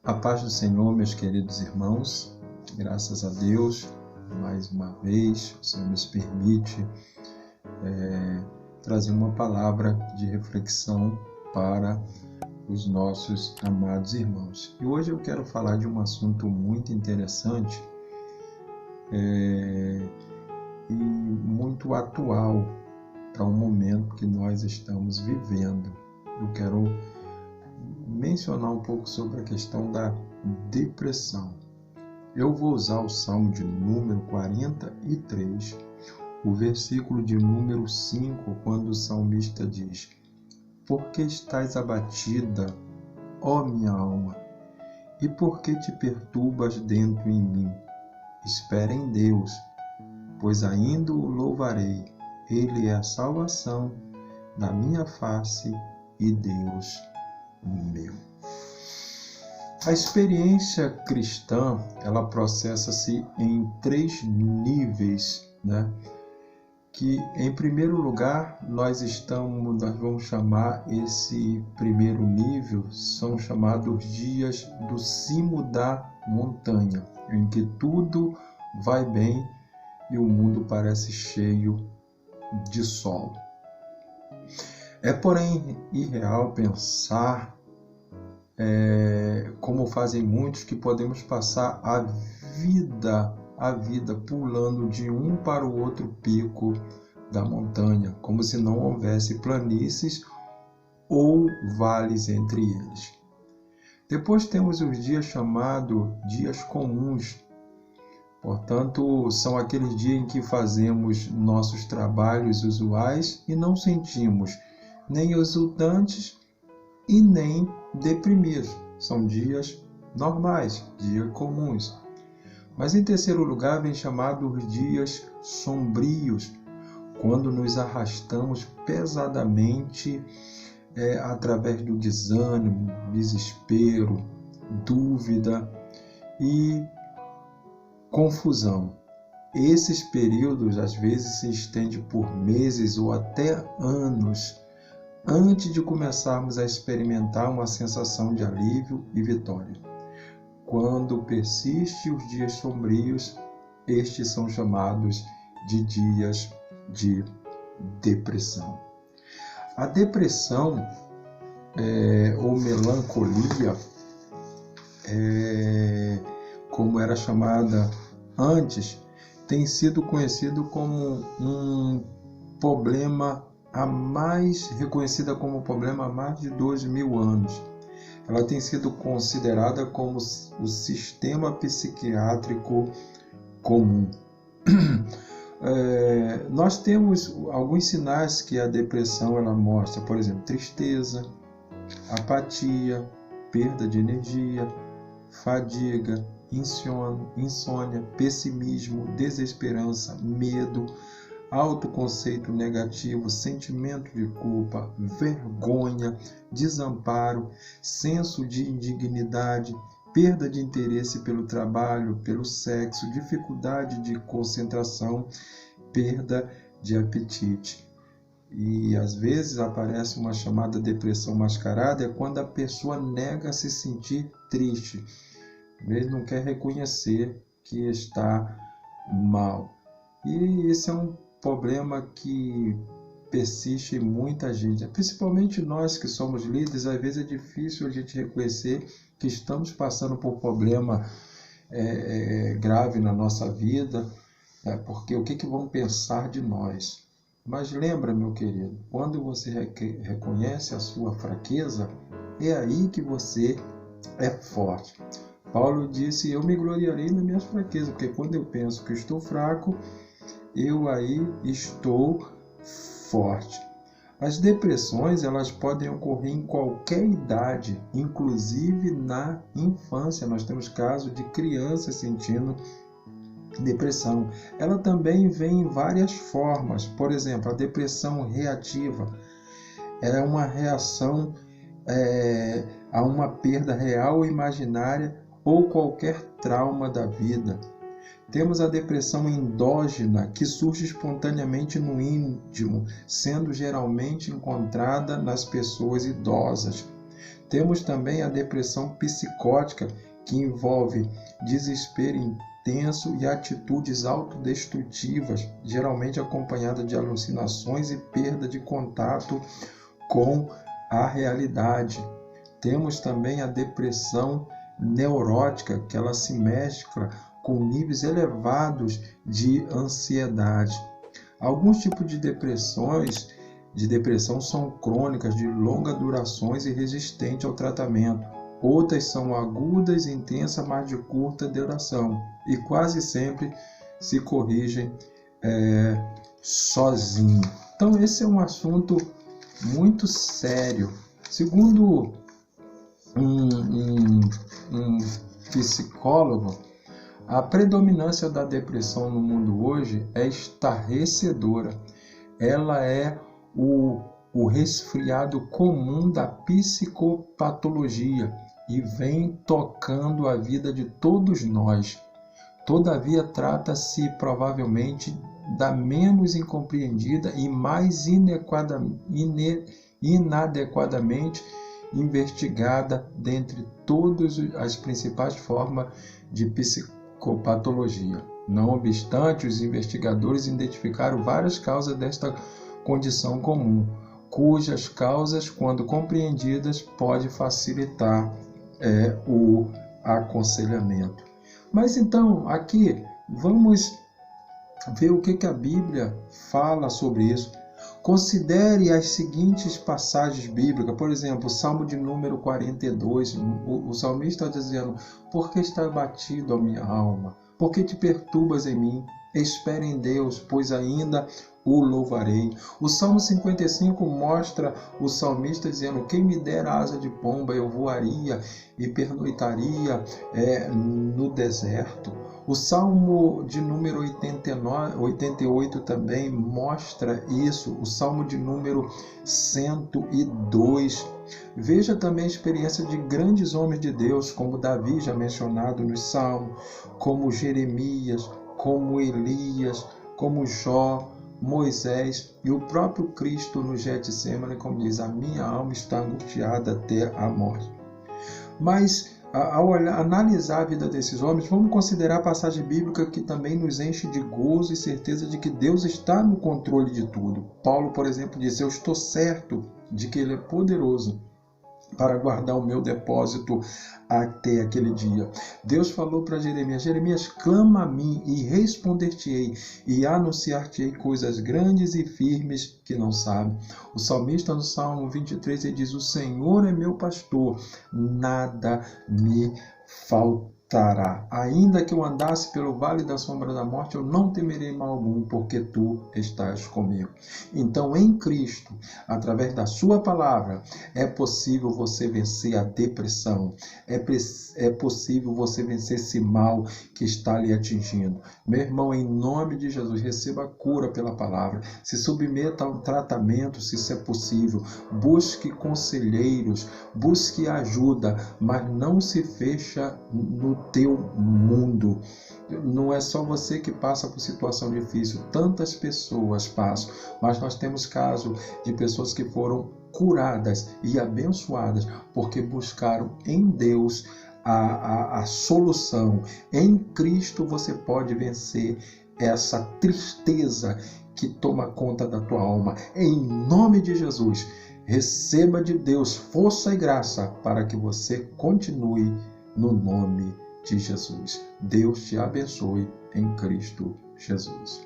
A paz do Senhor, meus queridos irmãos, graças a Deus, mais uma vez, o Senhor nos permite trazer uma palavra de reflexão para os nossos amados irmãos. E hoje eu quero falar de um assunto muito interessante e muito atual para o momento que nós estamos vivendo. Eu quero mencionar um pouco sobre a questão da depressão. Eu vou usar o Salmo de número 43, o versículo de número 5, quando o salmista diz: "Por que estás abatida, ó minha alma? E por que te perturbas dentro em mim? Espera em Deus, pois ainda o louvarei. Ele é a salvação da minha face e Deus meu." A experiência cristã, ela processa-se em 3 níveis, Que, em primeiro lugar, nós vamos chamar esse primeiro nível, são chamados dias do cimo da montanha, em que tudo vai bem e o mundo parece cheio de sol. É, porém, irreal pensar, como fazem muitos, que podemos passar a vida pulando de um para o outro pico da montanha, como se não houvesse planícies ou vales entre eles. Depois temos os dias chamados dias comuns. Portanto, são aqueles dias em que fazemos nossos trabalhos usuais e não sentimos nem exultantes e nem deprimidos. São dias normais, dias comuns. Mas em terceiro lugar vem chamados dias sombrios, quando nos arrastamos pesadamente através do desânimo, desespero, dúvida e confusão. Esses períodos às vezes se estendem por meses ou até anos antes de começarmos a experimentar uma sensação de alívio e vitória. Quando persistem os dias sombrios, estes são chamados de dias de depressão. A depressão ou melancolia, como era chamada antes, tem sido conhecido como um problema reconhecida como problema há mais de 2.000 anos. Ela tem sido considerada como o sistema psiquiátrico comum. Nós temos alguns sinais que a depressão ela mostra, por exemplo, tristeza, apatia, perda de energia, fadiga, insônia, pessimismo, desesperança, medo, autoconceito negativo, sentimento de culpa, vergonha, desamparo, senso de indignidade, perda de interesse pelo trabalho, pelo sexo, dificuldade de concentração, perda de apetite. E às vezes aparece uma chamada depressão mascarada, é quando a pessoa nega se sentir triste. Ele não quer reconhecer que está mal. E esse é um problema que persiste em muita gente, principalmente nós que somos líderes. Às vezes é difícil a gente reconhecer que estamos passando por problema grave na nossa vida, porque o que vão pensar de nós? Mas lembra, meu querido, quando você reconhece a sua fraqueza, é aí que você é forte. Paulo disse: "Eu me gloriarei nas minhas fraquezas, porque quando eu penso que estou fraco, eu aí estou forte." As depressões, elas podem ocorrer em qualquer idade, inclusive na infância. Nós temos casos de crianças sentindo depressão. Ela também vem em várias formas. Por exemplo, a depressão reativa é uma reação a uma perda real ou imaginária ou qualquer trauma da vida. Temos a depressão endógena, que surge espontaneamente no íntimo, sendo geralmente encontrada nas pessoas idosas. Temos também a depressão psicótica, que envolve desespero intenso e atitudes autodestrutivas, geralmente acompanhada de alucinações e perda de contato com a realidade. Temos também a depressão neurótica, que ela se mescla com níveis elevados de ansiedade. Alguns tipos de depressão são crônicas, de longa duração e resistentes ao tratamento. Outras são agudas e intensas, mas de curta duração. E quase sempre se corrigem sozinho. Então esse é um assunto muito sério. Segundo um psicólogo, a predominância da depressão no mundo hoje é estarrecedora. Ela é o resfriado comum da psicopatologia e vem tocando a vida de todos nós. Todavia, trata-se provavelmente da menos incompreendida e mais inadequadamente investigada dentre todas as principais formas de psicopatologia. Não obstante, os investigadores identificaram várias causas desta condição comum, cujas causas, quando compreendidas, pode facilitar o aconselhamento. Mas então, aqui, vamos ver o que a Bíblia fala sobre isso. Considere as seguintes passagens bíblicas. Por exemplo, o Salmo de número 42, o salmista está dizendo: por que está abatido a minha alma? Por que te perturbas em mim? Espere em Deus, pois ainda o louvarei. O Salmo 55 mostra o salmista dizendo: quem me dera asa de pomba, eu voaria e pernoitaria no deserto. O Salmo de número 88 também mostra isso. O Salmo de número 102. Veja também a experiência de grandes homens de Deus, como Davi, já mencionado no Salmo, como Jeremias, como Elias, como Jó, Moisés e o próprio Cristo no Getsêmani, como diz: a minha alma está angustiada até a morte. Mas ao analisar a vida desses homens, vamos considerar a passagem bíblica que também nos enche de gozo e certeza de que Deus está no controle de tudo. Paulo, por exemplo, diz: eu estou certo de que Ele é poderoso para guardar o meu depósito até aquele dia. Deus falou para Jeremias: Jeremias, clama a mim e responder-te-ei, e anunciar-te-ei coisas grandes e firmes que não sabe. O salmista no Salmo 23 ele diz: o Senhor é meu pastor, nada me faltará. Ainda que eu andasse pelo vale da sombra da morte, eu não temerei mal algum, porque tu estás comigo. Então, em Cristo, através da sua palavra, é possível você vencer a depressão, é possível você vencer esse mal que está lhe atingindo. Meu irmão, em nome de Jesus, receba a cura pela palavra, se submeta a um tratamento, se isso é possível, busque conselheiros, busque ajuda, mas não se fecha no teu mundo. Não é só você que passa por situação difícil, tantas pessoas passam, mas nós temos casos de pessoas que foram curadas e abençoadas porque buscaram em Deus a solução. Em Cristo você pode vencer essa tristeza que toma conta da tua alma. Em nome de Jesus, receba de Deus força e graça para que você continue no nome de Jesus. Deus te abençoe em Cristo Jesus.